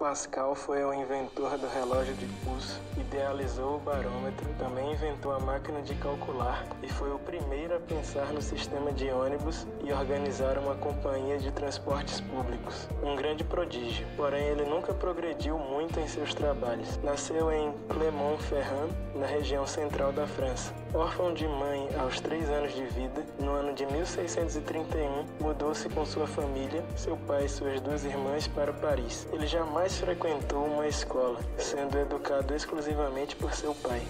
Pascal foi o inventor do relógio de pulso, idealizou o barômetro, também inventou a máquina de calcular e foi o primeiro a pensar no sistema de ônibus e organizar uma companhia de transportes públicos. Um grande prodígio, porém ele nunca progrediu muito em seus trabalhos. Nasceu em Clermont-Ferrand, na região central da França. Órfão de mãe aos 3 anos de vida, no ano de 1631, mudou-se com sua família, seu pai e suas 2 irmãs para Paris. Ele jamais frequentou uma escola, sendo educado exclusivamente por seu pai.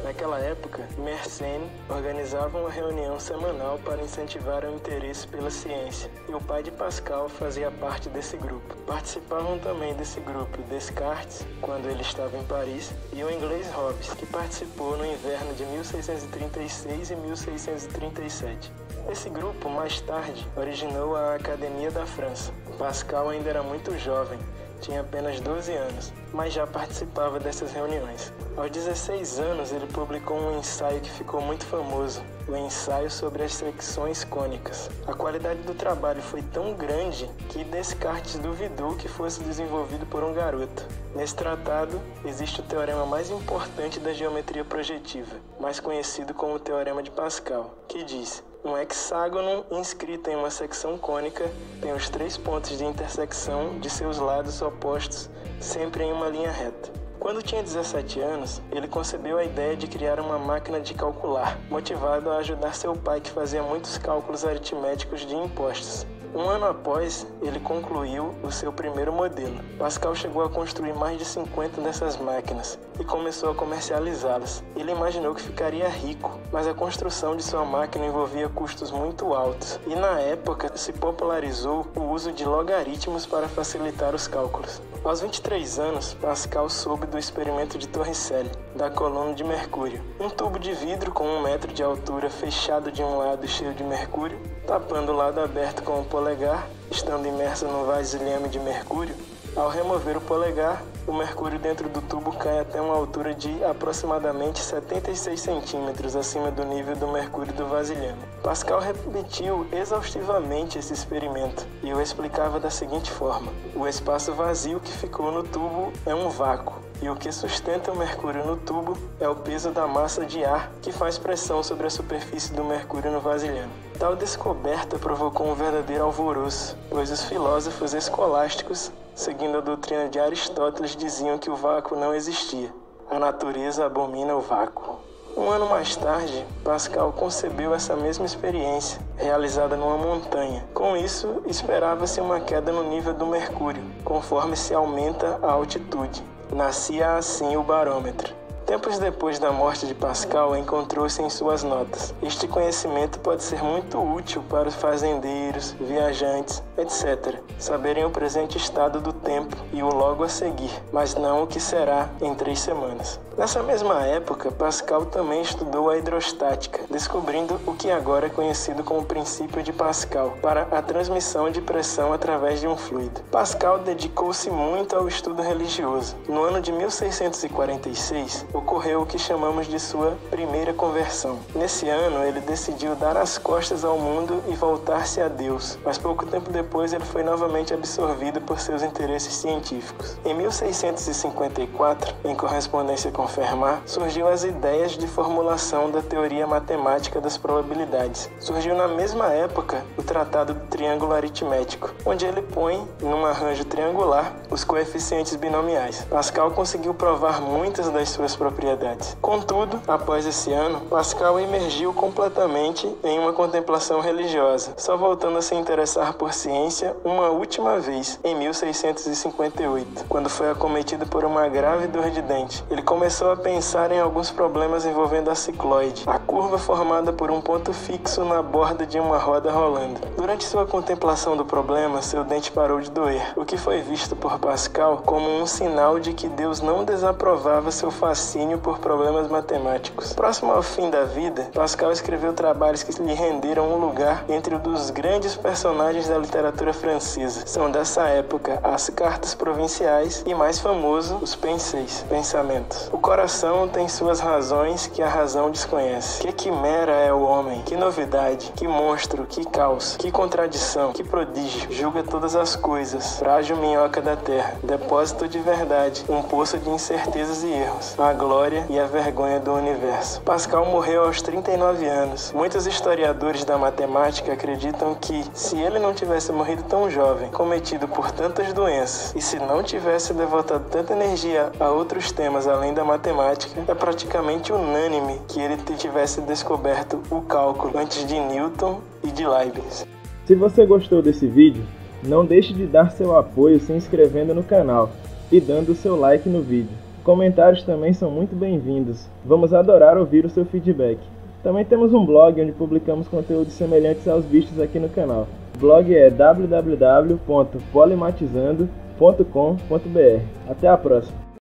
Naquela época, Mersenne organizava uma reunião semanal para incentivar o interesse pela ciência, e o pai de Pascal fazia parte desse grupo. Participavam também desse grupo Descartes, quando ele estava em Paris, e o inglês Hobbes, que participou no inverno de 1636 e 1637. Esse grupo, mais tarde, originou a Academia da França. Pascal ainda era muito jovem, tinha apenas 12 anos, mas já participava dessas reuniões. Aos 16 anos, ele publicou um ensaio que ficou muito famoso, o ensaio sobre as secções cônicas. A qualidade do trabalho foi tão grande que Descartes duvidou que fosse desenvolvido por um garoto. Nesse tratado, existe o teorema mais importante da geometria projetiva, mais conhecido como o Teorema de Pascal, que diz: um hexágono inscrito em uma secção cônica tem os 3 pontos de intersecção de seus lados opostos, sempre em uma linha reta. Quando tinha 17 anos, ele concebeu a ideia de criar uma máquina de calcular, motivado a ajudar seu pai, que fazia muitos cálculos aritméticos de impostos. Um ano após, ele concluiu o seu primeiro modelo. Pascal chegou a construir mais de 50 dessas máquinas e começou a comercializá-las. Ele imaginou que ficaria rico, mas a construção de sua máquina envolvia custos muito altos e, na época, se popularizou o uso de logaritmos para facilitar os cálculos. Aos 23 anos, Pascal soube do experimento de Torricelli, da coluna de mercúrio. Um tubo de vidro com 1 metro de altura, fechado de um lado e cheio de mercúrio, tapando o lado aberto com o polegar, estando imerso no vasilhame de mercúrio. Ao remover o polegar, o mercúrio dentro do tubo cai até uma altura de aproximadamente 76 centímetros acima do nível do mercúrio do vasilhame. Pascal repetiu exaustivamente esse experimento e o explicava da seguinte forma: o espaço vazio que ficou no tubo é um vácuo, e o que sustenta o mercúrio no tubo é o peso da massa de ar que faz pressão sobre a superfície do mercúrio no vasilhame. Tal descoberta provocou um verdadeiro alvoroço, pois os filósofos escolásticos, seguindo a doutrina de Aristóteles, diziam que o vácuo não existia. A natureza abomina o vácuo. Um ano mais tarde, Pascal concebeu essa mesma experiência, realizada numa montanha. Com isso, esperava-se uma queda no nível do mercúrio, conforme se aumenta a altitude. Nascia assim o barômetro. Tempos depois da morte de Pascal, encontrou-se em suas notas: este conhecimento pode ser muito útil para os fazendeiros, viajantes, etc., saberem o presente estado do tempo e o logo a seguir, mas não o que será em 3 semanas. Nessa mesma época, Pascal também estudou a hidrostática, descobrindo o que agora é conhecido como princípio de Pascal, para a transmissão de pressão através de um fluido. Pascal dedicou-se muito ao estudo religioso. No ano de 1646, ocorreu o que chamamos de sua primeira conversão. Nesse ano, ele decidiu dar as costas ao mundo e voltar-se a Deus, mas pouco tempo depois ele foi novamente absorvido por seus interesses científicos. Em 1654, em correspondência com Fermat, surgiu as ideias de formulação da teoria matemática das probabilidades. Surgiu na mesma época o Tratado do Triângulo Aritmético, onde ele põe, num arranjo triangular, os coeficientes binomiais. Pascal conseguiu provar muitas das suas propriedades. Contudo, após esse ano, Pascal emergiu completamente em uma contemplação religiosa, só voltando a se interessar por ciência uma última vez, em 1658, quando foi acometido por uma grave dor de dente. Ele começou a pensar em alguns problemas envolvendo a cicloide, a curva formada por um ponto fixo na borda de uma roda rolando. Durante sua contemplação do problema, seu dente parou de doer, o que foi visto por Pascal como um sinal de que Deus não desaprovava seu fascínio por problemas matemáticos. Próximo ao fim da vida, Pascal escreveu trabalhos que lhe renderam um lugar entre um dos grandes personagens da literatura francesa. São dessa época as Cartas Provinciais e, mais famoso, os Pensamentos. O coração tem suas razões que a razão desconhece. Que quimera é o homem, que novidade, que monstro, que caos, que contradição, que prodígio. Julga todas as coisas, frágil minhoca da terra, depósito de verdade, um poço de incertezas e erros, a glória e a vergonha do universo. Pascal morreu aos 39 anos. Muitos historiadores da matemática acreditam que, se ele não tivesse morrido tão jovem, cometido por tantas doenças, e se não tivesse devotado tanta energia a outros temas além da matemática, é praticamente unânime que ele tivesse descoberto o cálculo antes de Newton e de Leibniz. Se você gostou desse vídeo, não deixe de dar seu apoio se inscrevendo no canal e dando o seu like no vídeo. Comentários também são muito bem-vindos. Vamos adorar ouvir o seu feedback. Também temos um blog onde publicamos conteúdos semelhantes aos vistos aqui no canal. O blog é www.polimatizando.com.br. Até a próxima!